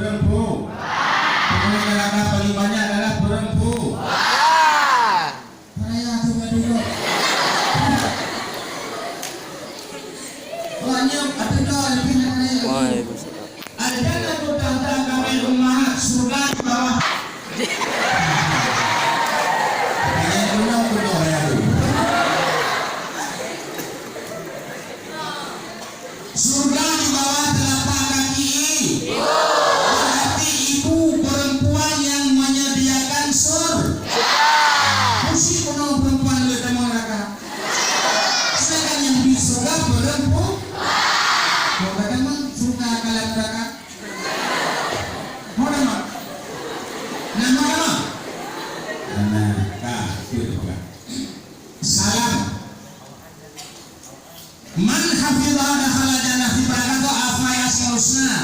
perempuan. Penghuni neraka paling banyak adalah perempuan. Saya juga dulu. Banyak ada kau lebih banyak. Ada aku tentang kami rumah surga di bawah. Ini dulu kudo ya. Surga di bawah telapak kaki. Berarti ibu perempuan yang menyediakan surga. Mesti kuno perempuan lu temu neraka. Sedangkan yang di surga perempuan. Kau kata mah surga kalah neraka. Mau nama? Nama apa? Nama itu juga. Salam. Man hafidha dakhala jannah fi barakatu afayas husna.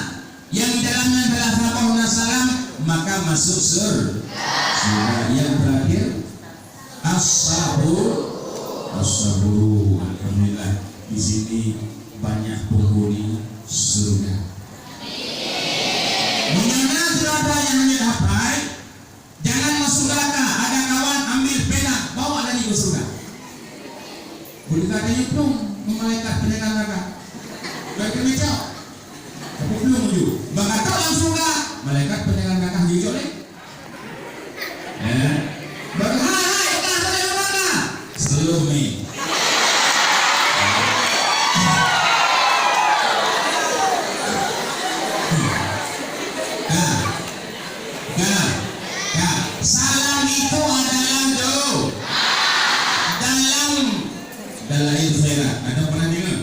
Yang di dalamnya adalah fatihah salam maka masuk surga. Yang terakhir as-sabur. Alhamdulillah di sini banyak penghuni surga. Munyana tidak ada yang hanya hafal. Jangan masuk neraka. Ada kawan ambil pena bawa lagi ke surga. Boleh katanya belum malaikat penjaga neraka. Baik kerja. Tapi belum menuju. Bakal tahu langsung surga. Malaikat penjaga neraka hijau ni. Berhai kan penjaga neraka. Sebelum ni. Salam itu adalah doa dalam khairat. Ada pernah dengar?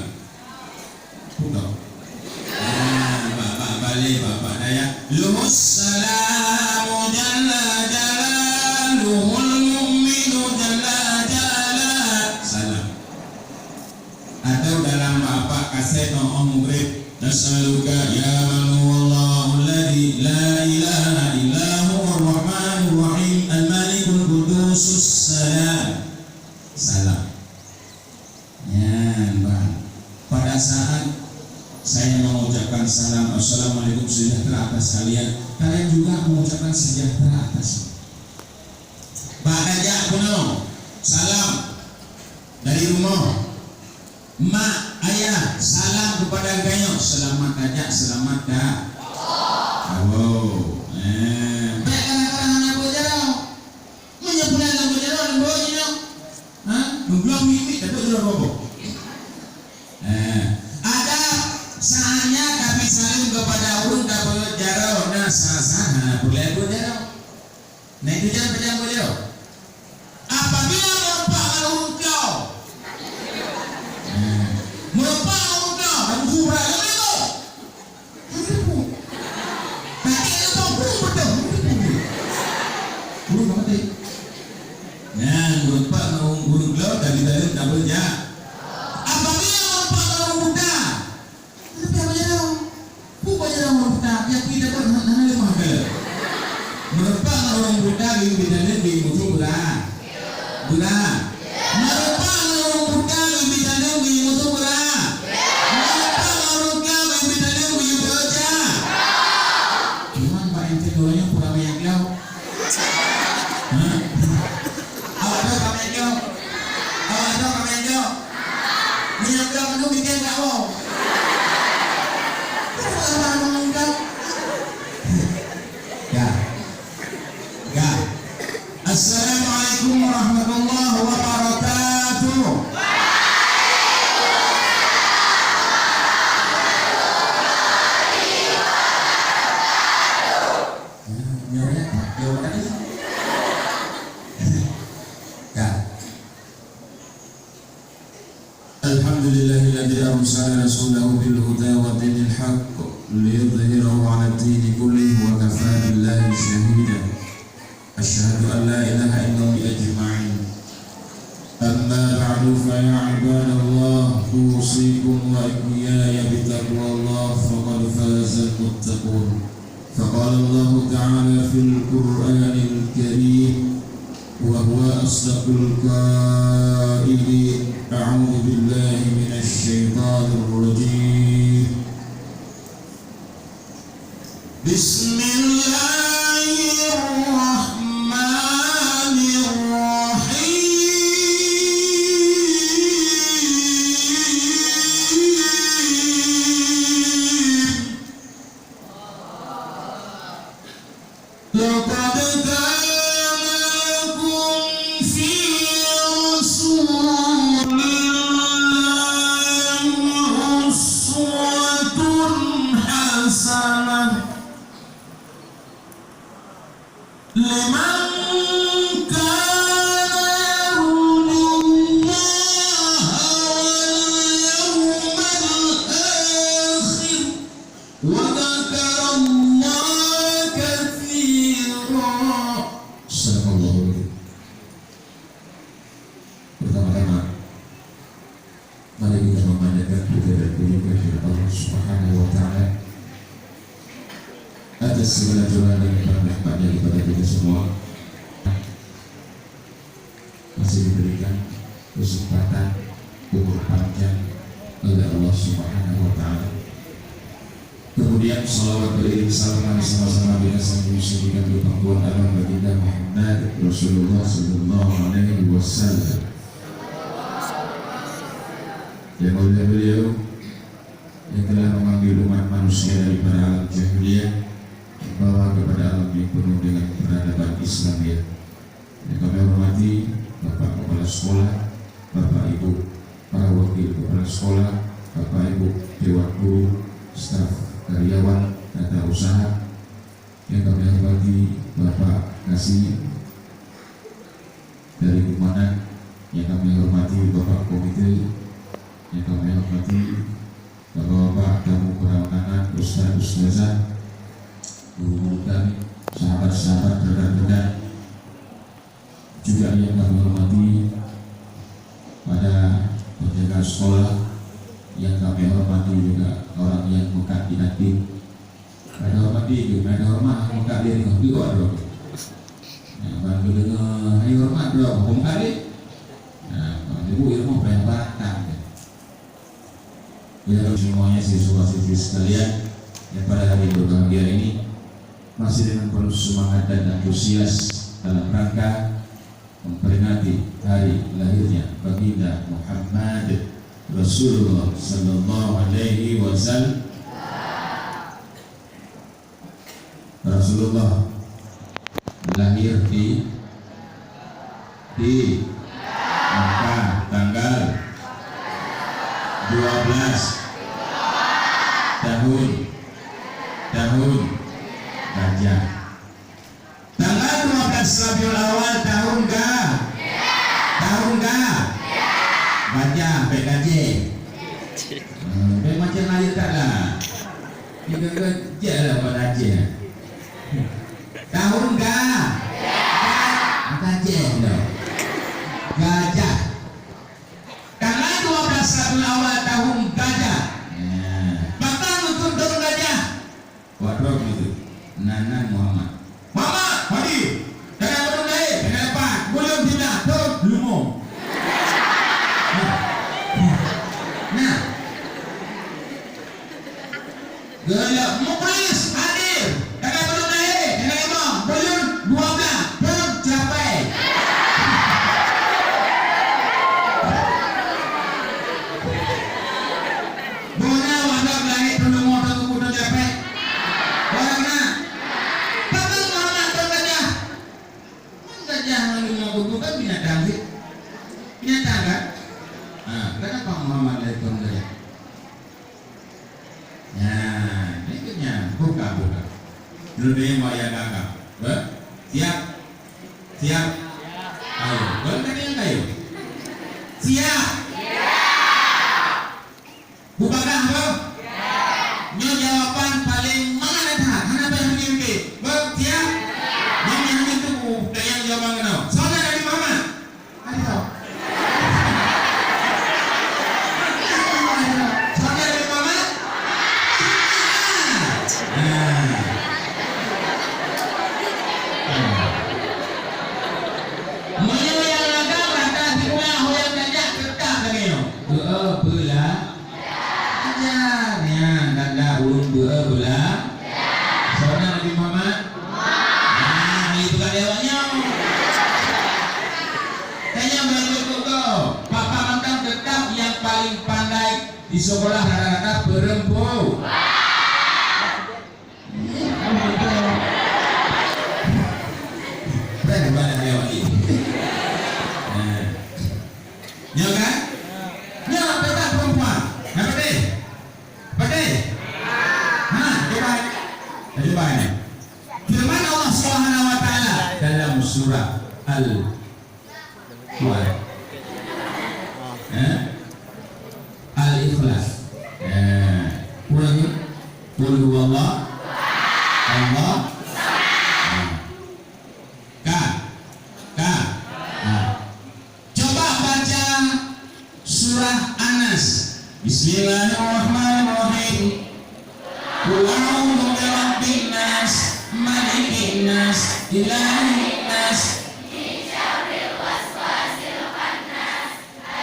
Bukan. Bapak daya. Luhus salamu jalla jalaluhul mu'minu jalla jala. Salam. Atau dalam apa kaset Om Mugrib. Nas'aluka ya man wallahu alladhi la ilaha illa huwa ar-rahmanur rahim al-malikul qudusus salam. Salam. Ya, Bang. Pada saat saya mengucapkan salam assalamualaikum sejahtera atas kalian, kalian juga mengucapkan sejahtera atas. Pak Dajak kuno, salam dari rumah. Mak, ayah, salam kepada ganyo. Selamat Dajak, selamat dah. Oh, baik kadang-kadang hanya bojaro. Menyebulan lagu bojaro, bojaro. Belum mimpi tapi sudah bobo. Ada saatnya kami saling kepada urun dapat jaro. Nah sah boleh bojaro. Nah itu jangan pejam bojaro. Apabila merupakan urun kau, merupakan urun kau, kamu surah lagi tu. Tapi itu burung betul. Burung apa tadi? Nah, merupakan urun kau dari dalam double jam. Apabila merupakan urun buta, tapi apa jadi? Bukan jadi urun buta. Yang tidak pun hanya lima kali. Merupakan urun buta di bidang di musuh buta. Buta. Merupakan urun buta di bidang di musuh buta. Merupakan urun buta di bidang di bekerja. Cuman Pak Ente doanya kurang banyak kau. Awak tahu kami kau. Awak tahu kami kau. Minyak kau penuh bikin kau. Assalamualaikum warahmatullahi wabarakatuh. Alhamdulillahilladzi arsala rasulahu bil huda wa dinil haqq liyudhhirahu 'ala ad-dini kullihi wa kafaa billahi shahidan. Asyhadu an la ilaha illallah ajma'in. Amma ba'du fa ya ibadallah usikum wa iyaya bitaqwallah faqad faza al-muttaqun. Faqala Allah ta'ala fil Qur'anil Karim wa huwa asdaqul qailin. A'udzu billahi minasy syaithanir rajim. Mari kita memanjatkan puja dan puji kepada Allah Subhanahu wa Ta'ala atas segala curahan dan rahmatnya kepada kita semua. Masih diberikan kesempatan umur panjang oleh Allah Subhanahu wa Ta'ala. Kemudian salawat beriring salam sama-sama dengan sang musyrikan di pangkuan alam baginda Muhammad Rasulullah sallallahu alaihi wasallam. Yang mulia beliau yang telah memanggil umat manusia dari alam jahiliyah membawa kepada alam yang penuh dengan peradaban Islamiyah. Yang kami hormati Bapak Kepala Sekolah, Bapak Ibu para wakil kepala sekolah, Bapak Ibu dewan guru, staf karyawan, tata usaha. Yang kami hormati Bapak Kasih dari Kumanan, yang kami hormati Bapak Komite, yang kami hormati Bapak-bapak tamu keramaian, ustaz-ustazah, guru kami, sahabat-sahabat rekan-rekan, juga yang kami hormati pada penjaga sekolah, yang kami hormati juga orang yang bukan inaktif. Ada hormati juga, ada hormat bukan diri kami kok dong. Nah, bagi dengan ayo hormat dong, bukan diri. Nah, ibu ilmu perintahkan. Ya semuanya siswa-siswi sekalian yang pada hari berbahagia ini masih dengan penuh semangat dan antusias dalam rangka memperingati hari lahirnya baginda Muhammad Rasulullah sallallahu alaihi wasallam. Rasulullah lahir di Makkah tanggal 12 tahun Gajah. Tanggal 12 Rabiul Awal tahun Gajah PKJ. Macam lahir tak lah. Ini gajah lah pada Aceh. Tahun Gajah dah. Gajah. Tanggal 12 Rabiul Awal tahun Gajah. Batang untuk tahun Gajah. Waduh gitu. Nanan Muhammad hadir. Jangan belum naik, jangan lepas. Belum tidak, tuh lumung. Nah, gelap muklis hadir. Jangan belum naik, jangan lepas. Belum 12, belum capai. Bona wadah naik, belum mau belum capai. Orang nak. Bukan binatang sih, binatang kan? Nah, kenapa Muhammad dari tahun Gajah? Nah, ini buka. Dulu mau ya kakak, siap, ayo, boleh yang kayu, siap, bukakan bro, nyo jawaban paling mana dah, mana yang mimpi, siap, yang itu yang jawaban kenal. di sekolah rata-rata perempuan. Berapa banyak lewat ini? Ya kan? Ya, betul perempuan. Apa deh? Apa deh? Coba ini. Firman Allah Subhanahu wa taala dalam surah Al-Ikhlas. Ulangi. Qul huwallahu Allah. Coba baca surah Anas. Bismillahirrahmanirrahim. Qul a'udzu birabbin nas, malikin nas, ilahin nas,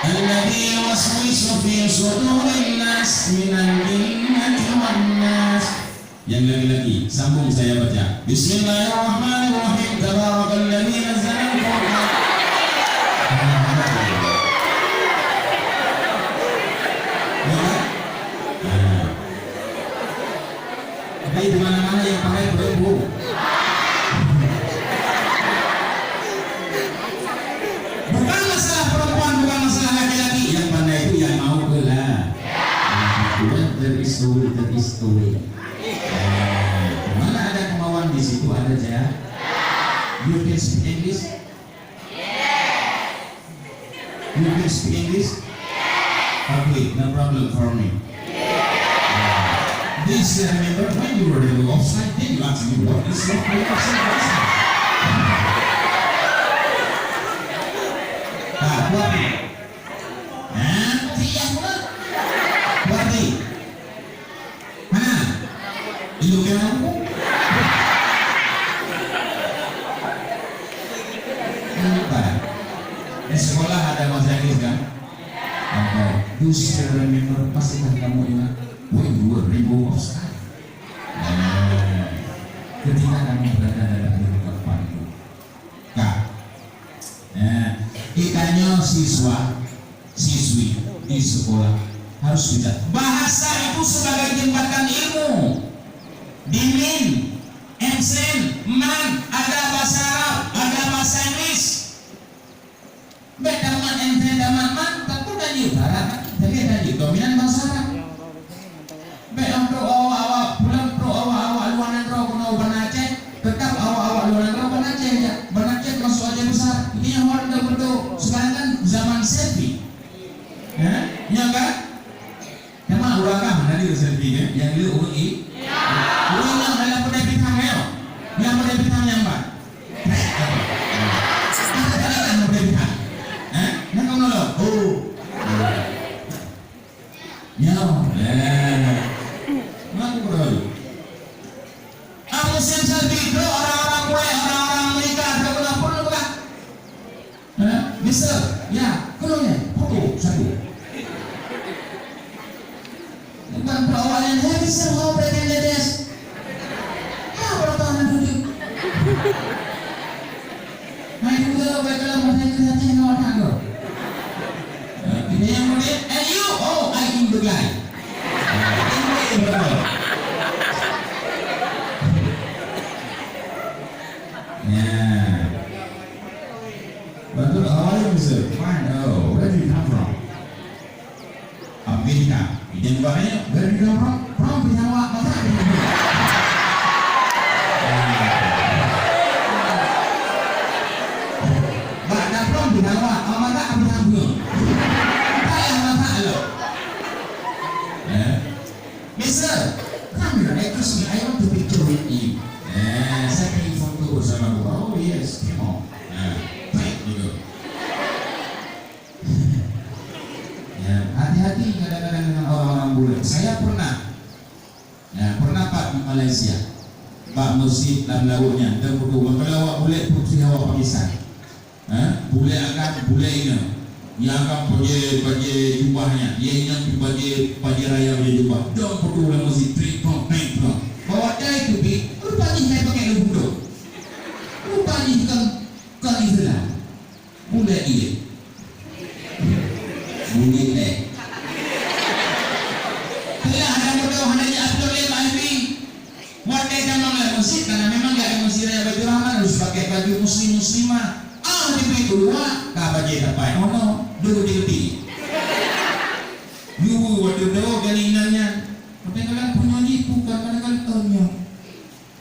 alladzi yuwaswisu fi sudurin nas minal jinnati wan nas. Yang lagi-lagi sambung saya baca. Bismillahirrahmanirrahim. Tabarakalladzi nazzala al-Qur'an. Jadi di mana-mana yang pakai berbu. Bukan masalah perempuan, bukan masalah laki-laki. Yang pandai itu yang mau kelah. Teristui. Mana ada kemauan di situ ada ya? You can speak English? You can speak English? Okay, no problem for me. This remember when you were in the offside, then you asked me what is not the offside. Buat ni. Nanti yang buat. Buat ni. Mana? Ilu kan aku? Lupa. Di sekolah ada bahasa Inggris kan? Do you remember? Pastikan kamu ingat. When you were removed offside. Ketika kamu berada dalam kehidupan itu. Ikannya siswi di sekolah harus bisa bahasa itu sebagai jembatan ilmu. Dimin, emsen, man, ada bahasa Arab, ada bahasa Inggris. Bedaman, emsen, daman, man, tentu dan utara, tapi ada dominan bahasa Arab. Bedaman pro awal pulang pro awal luaran pro kuno Banaceh, tetap awal luaran pro Banaceh ya. Banaceh masuk aja besar. Ini yang orang betul. Sekarang kan zaman selfie. Ya kan? Nama urakah dari selfie kan? Yang dia UI. UI yang dalam pada bintang ya. Yang pada bintang yang apa? Ada kan pada bintang. Yang kamu lo? Oh. Ya. Ngaku berlalu. Aku selfie itu orang-orang kue, orang-orang Amerika, orang pun bukan. Mister, ya, keluarnya foto satu. Bukan perawalan, Mister, mau berikan ledes. Berapa tahun duduk? Main juga, baiklah, mau saya hati yang awal tangga. Ini yang kemudian, and you, oh, I in the guy. Ini berapa? Ya. Betul, awalnya bisa. Fine, oh, where do you come from? Amerika. Yang bahaya, where do you come from? From Binawa, masa Binawa. Bada from Binawa, masa Binawa. Kaya masa lo. Mister, come here, excuse me, I want to picture with you. Saya pengen foto sama gua. Oh yes, come on. Gitu. Ya, hati-hati kadang-kadang dengan orang-orang bule. Saya pernah Pak di Malaysia. Pak musik dan lautnya dan berdua. Kalau awak bule putri awak Pakistan. Bule akan bule ini. Yang akan bagi jubahnya. Dia ingin bagi raya bagi jubah. Jangan berdua musik tripong. Bawa dia itu bi. Rupanya saya pakai lebudo. Rupanya kan Islam. Bule ini. Bunyi masjid karena memang nggak ada masjid yang baju rahman, harus pakai baju muslimah. Di kedua, kapan jadi apa? No, dulu di Yuhu waduh do galingannya. Mereka punya nipu kan mereka tanya.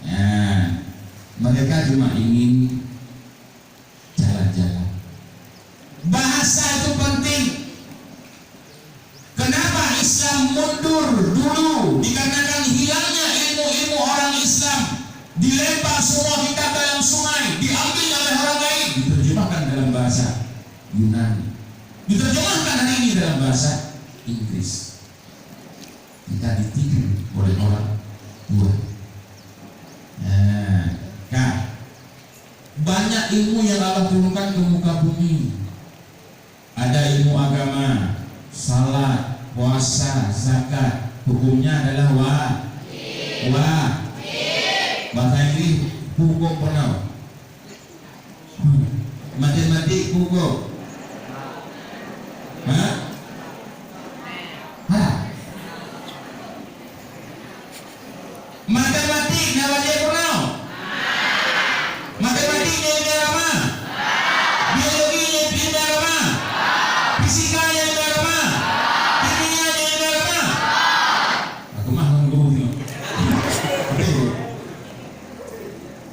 Nah, mereka cuma ingin jalan-jalan. Bahasa itu penting. Kenapa Islam mundur dulu? Dikarenakan hilangnya ilmu-ilmu orang Islam. Dilempar semua kitab dalam sungai, diambil oleh orang lain, diterjemahkan dalam bahasa Yunani, diterjemahkan hari ini dalam bahasa Inggris. Kita ditipu oleh orang tua. Nah, banyak ilmu yang Allah turunkan ke muka bumi. Ada ilmu agama, salat, puasa, zakat. Hukumnya adalah bahasa Inggris hukum pernah. Matematik hukum. Matematik nama dia pernah. Matematik dia ilmu agama. Biologi dia ilmu agama. Fisika dia ilmu agama. Kimia dia ilmu agama. Aku mah ngomong ni.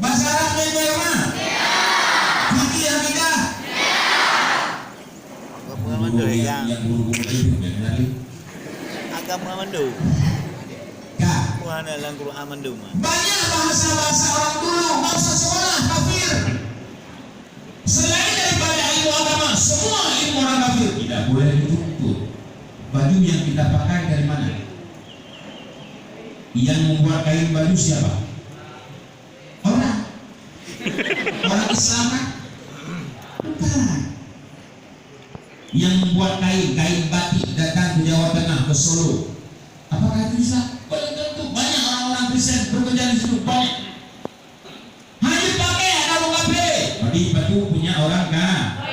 Bahasa Arab dia ilmu agama. Fikih akidah. Agama Mandu yang guru-guru itu lagi. Agama Mandu. Tuhan dalam Quran Mandu. Banyak bahasa-bahasa orang dulu, bahasa sekolah kafir. Selain daripada ilmu agama, semua ilmu orang kafir tidak boleh dituntut. Baju yang kita pakai dari mana? Yang membuat kain baju siapa? Orang Islam kan? Bukan. Yang membuat kain batik datang ke Jawa Tengah, ke Solo. Apakah itu Islam? Belum tentu. Banyak orang-orang Kristen bekerja di situ, banyak. Hanya pakai kalau kafir. Berarti baju punya orang kan?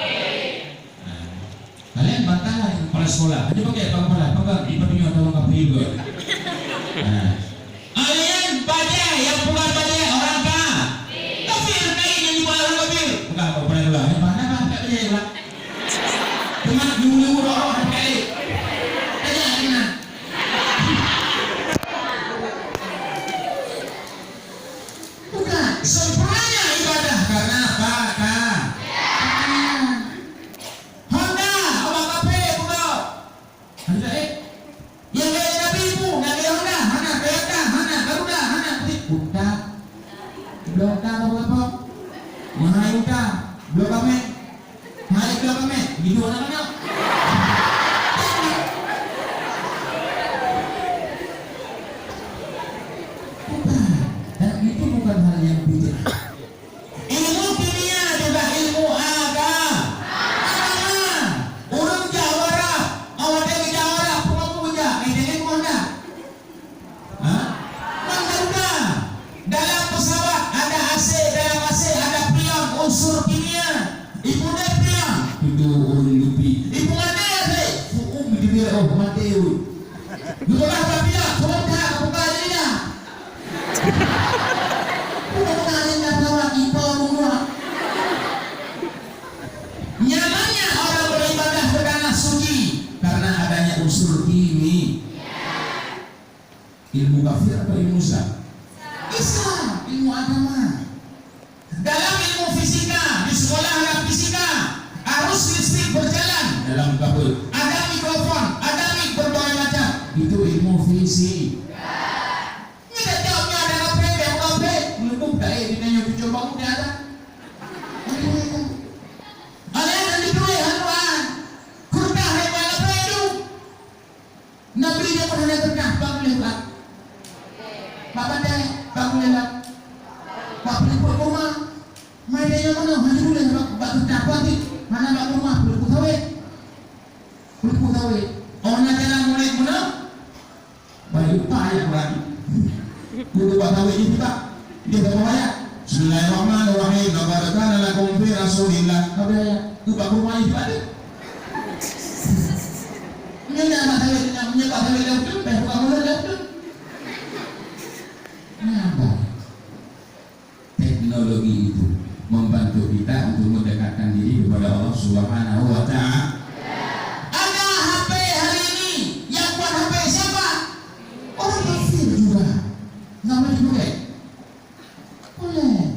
Kalian bantahlah kepala sekolah. Hanya pakai kepala, pakai punya orang kafir juga. Kalian baju yang bukan baju orang kan? Kafir kain yang dibuat orang kafir. Bukan kepala sekolah. Mana pakai baju yang lah? Cuma dulu orang pakai. Sempurnanya ibadah karena apa? Honda, orang kafe, bukan? Yang gaya Nabi ibu, Nabi Honda, mana Toyota, mana Garuda, mana Honda, Blok apa? Mahayuda, Blok Amet, Blok Amet, gitu anak-anak. Bukan hal yang bid'ah. Ilmu kimia juga ilmu agama. Urang Jawara, awak dari Jawara, punggung puja, ini Honda. Mana? Dalam pesawat ada AC, dalam AC ada pion unsur kimia. Ibu dia pion. Itu orang lupi. Ibu ada deh. Dia mati. Dulu apa pion? Honda, bukan dia. Nyamannya orang beribadah ke tanah suci karena adanya unsur ini. Ilmu kafir atau ilmu Islam? Islam, ilmu agama. Dalam ilmu fisika, di sekolah ada fisika, arus listrik berjalan dalam kabel. Ada mikrofon, ada mic berbagai macam. Itu ilmu fisik. Bismillahirrahmanirrahim. Laqad kana lakum fi Rasulillah. Itu Pak Rumah itu ada. Ini nama saya namanya Pak Rumah itu, bukan mulai itu. Kenapa? teknologi itu membantu kita untuk mendekatkan diri kepada Allah Subhanahu wa Ta'ala. Ada HP hari ini, yang buat HP siapa? Orang kafir juga. Nggak boleh dipakai. Boleh.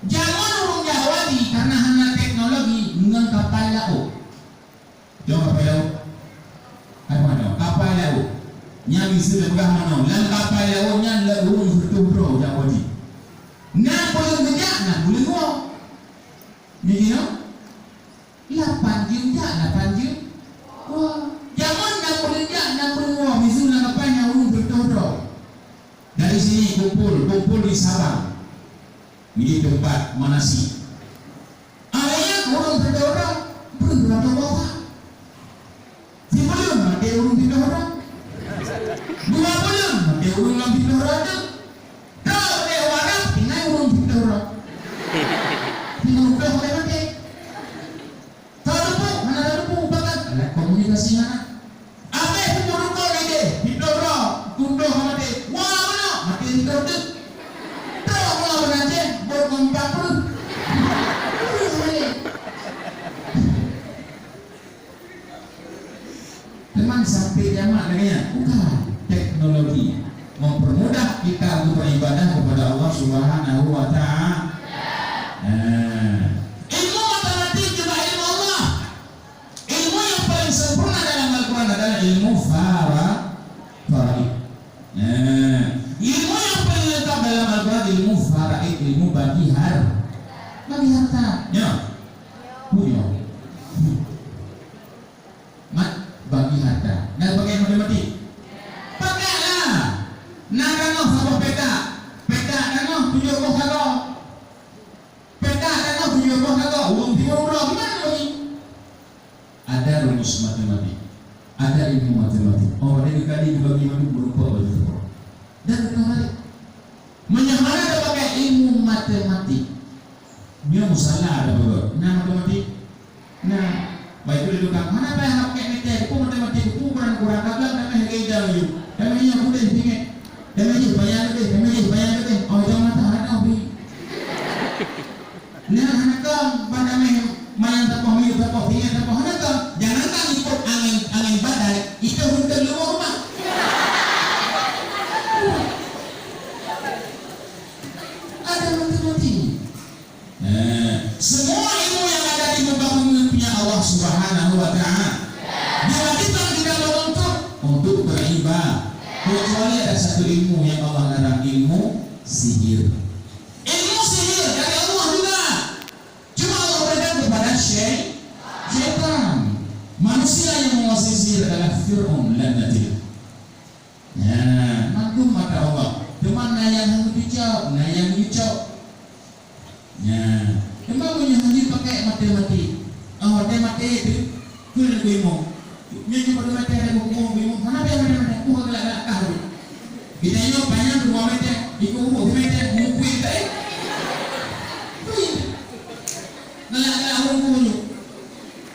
Jangan orang Jawa karena hanya teknologi dengan kapal laut. Jangan kapal laut. Kapal laut. Yang bisa dipegang mana? Lan kapal lautnya laut bertubro Jawa di. Nak boleh kerja, nak boleh ngomong. Ni no? 8 jam tak 8 jam. Wah, jangan nak boleh kerja, nak boleh ngomong. Misalnya kapal yang urung bertubro. Dari sini kumpul di Sabang. Di tempat manasi. Ayah orang berdorong berapa bawah. Si belum ada orang berdorong. 2 bulan ada orang berdorong. Tak ada orang tinggal orang berdorong. Tinggal rupiah boleh mati. Tak lupa mana ada lupa bahkan alat komunikasi mana. Apa yang berdorong lagi? Berdorong, tunduh mati. Wah mana? Mati berdorong. Tak mau beraja berkompak pun. Memang sampai jamak dengannya bukan teknologi mempermudah kita untuk beribadah kepada Allah Subhanahu wa Ta'ala. Ilmu matematik juga ilmu Allah. Ilmu yang paling sempurna dalam Al-Quran adalah ilmu faraid. Ilmu yang paling lengkap dalam Al-Quran ilmu faraid, ilmu bagi harta. Ya. Punya. Bagi harta. Nak pakai matematik? Pakailah. Nak kano sama peta. Peta kano 70 kano. Peta kano 70 kano. Uang 30 gimana lagi? Ada rumus matematik. Ada ilmu matematik. Oh, ada kali dibagi mana berupa begitu. Dan kembali. Menyamara ada pakai ilmu matematik. Dia musalah ada betul. Nah matematik. Nah, baik itu tukang mana apa yang pakai meter? Aku matematik aku kurang agak namanya kerja lagi. Namanya aku dah tinggal. Namanya bayar deh. Oh jangan tak ada hobi. Nah anak kau pada main tapoh tinggal tapoh anak kau jangan kan ikut angin badai itu untuk rumah. Ada matematik. Semua ilmu yang ada di muka bumi punya Allah Subhanahu wa Ta'ala. Diwajibkan kita untuk beribadah. Kecuali ada satu ilmu yang Allah larang, ilmu sihir. Ilmu sihir dari Allah juga. Cuma Allah berikan kepada syaitan. Manusia yang menguasai sihir adalah Fir'aun laknatullah. Maklum mata Allah. Cuma nayang hijau. Memang punya hanya pakai matematik. Matematik itu kuliah ilmu. Nyanyi matematik ada buku mana yang matematik? Buku kelak kah? Kita ini banyak 2 meter, ikut buku meter, buku itu. Ngelak buku itu.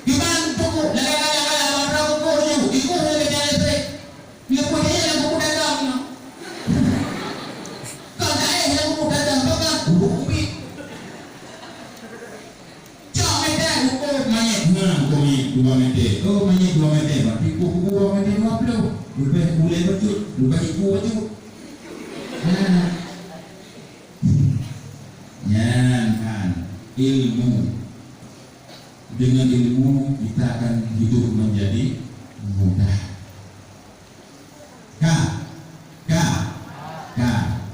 Gimana buku? Lagak buku itu. Ikut lagi itu. Dia punya yang buku dagang. Kalau saya yang buku dagang, bukan buku. Manyet 2 meter. Oh manyet 2 meter. Berarti kuku 2 meter 20. Lebih boleh betul. Lebih iku betul. Kan ilmu. Dengan ilmu kita akan hidup menjadi mudah.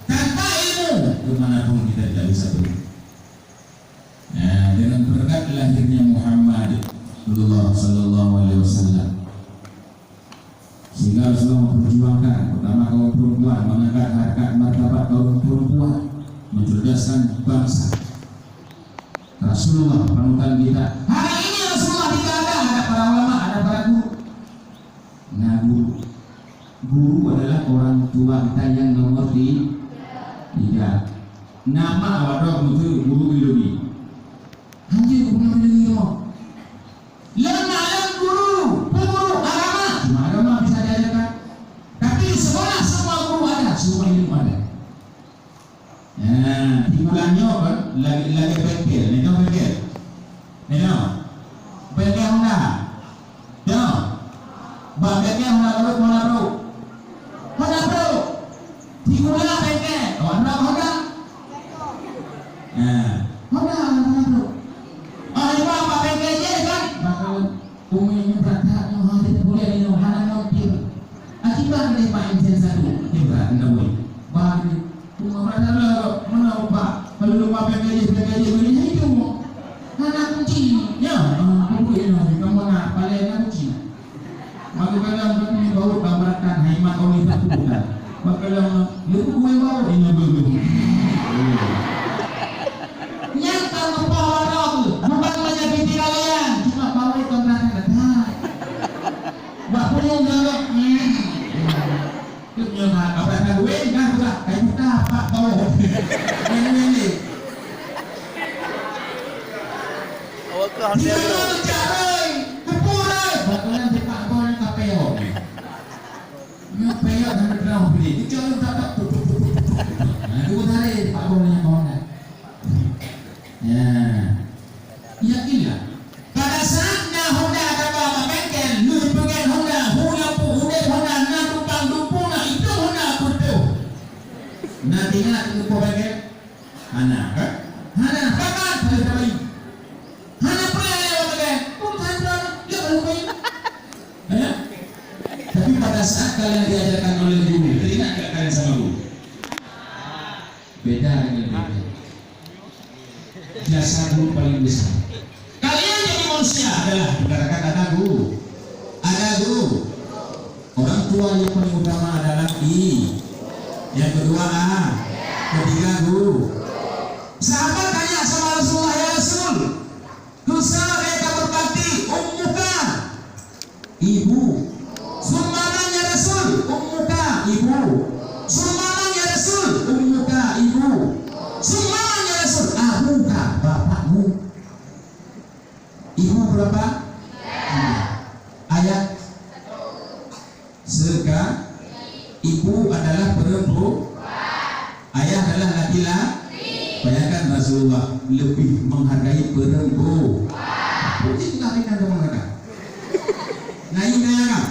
Tanpa ilmu kemanapun kita tidak bisa pergi. Dengan berkat lahirnya Muhammad Sallallahu Alaihi Wasallam, sehingga Rasulullah memperjuangkan pertama kaum perempuan, mengangkat harkat martabat kaum perempuan, mencerdaskan bangsa. Rasulullah panutan kita. Hari ini Rasulullah tidak ada para ulama, ada para guru. Nah guru adalah orang tua kita yang nomor 3. Nama wadah itu guru biologi. Anjir guru biologi loh. Alam guru agama. Cuma agama bisa diajarkan. Tapi di sekolah semua guru ada, semua ilmu ada. Tigulannya kan lagi bengkel, nih bengkel. Bengkel Honda. Ya. Bengkel Honda bro. Honda bro. Tigulan bengkel. Honda. Nah, Honda bro. Ini apa bengkelnya kan? Bakal umumnya beratnya hari boleh ini Honda nontir. Akibat dari Pak Injen satu, hebat anda boleh. Bagi Umar mana Pak? Kalau lupa bengkelnya belinya itu. Anak kucing, ya, aku ini kamu nak paling anak kucing. Maka kalau kamu bawa gambarkan haimat orang itu bukan. Maka kalau lu gue bawa ini belum. Nyata membawa aku, bukan menyakiti kalian, cuma bawa gambarkan kata. Bapak yang jawab, itu nyoba apa yang gue kan bukan kayak kita Pak bawa. Ini. Awak ke Honda bro. Bakalan di Pak Bol KPO. KPO dan berdrama beli. Dicolong tak tuh. Nah, itu tadi Pak Bolnya Honda. Ya. Yakinlah. Pada saatnya Honda ada bawa bengkel, lu pengen Honda, Honda na tupang dupuna itu Honda betul. Nanti nak itu bengkel. Hana, kan? Hana, kapan kali. Hana pernah lewat kan? Dia baru main. Tapi pada saat kalian diajarkan oleh guru, teringat gak kalian sama guru? Beda dengan beda. Jasa guru paling besar. Kalian jadi manusia adalah dikatakan ada guru. Ada guru. Orang tua yang paling utama adalah I. Yang kedua A. Ketiga guru. Sahabat tanya sama Rasulullah, ya Rasul, dosa mereka berbakti ummuka ibu. Summananya Rasul ummuka ibu. Summananya Rasul ummuka ibu. Summananya Rasul abuka bapakmu. Ibu berapa? Ayat seka. Ibu adalah perempuan. Ayah adalah laki-laki. Bayangkan Rasulullah lebih menghargai perempuan. Itu kita akan mengatakan. Nah ini bayangkan.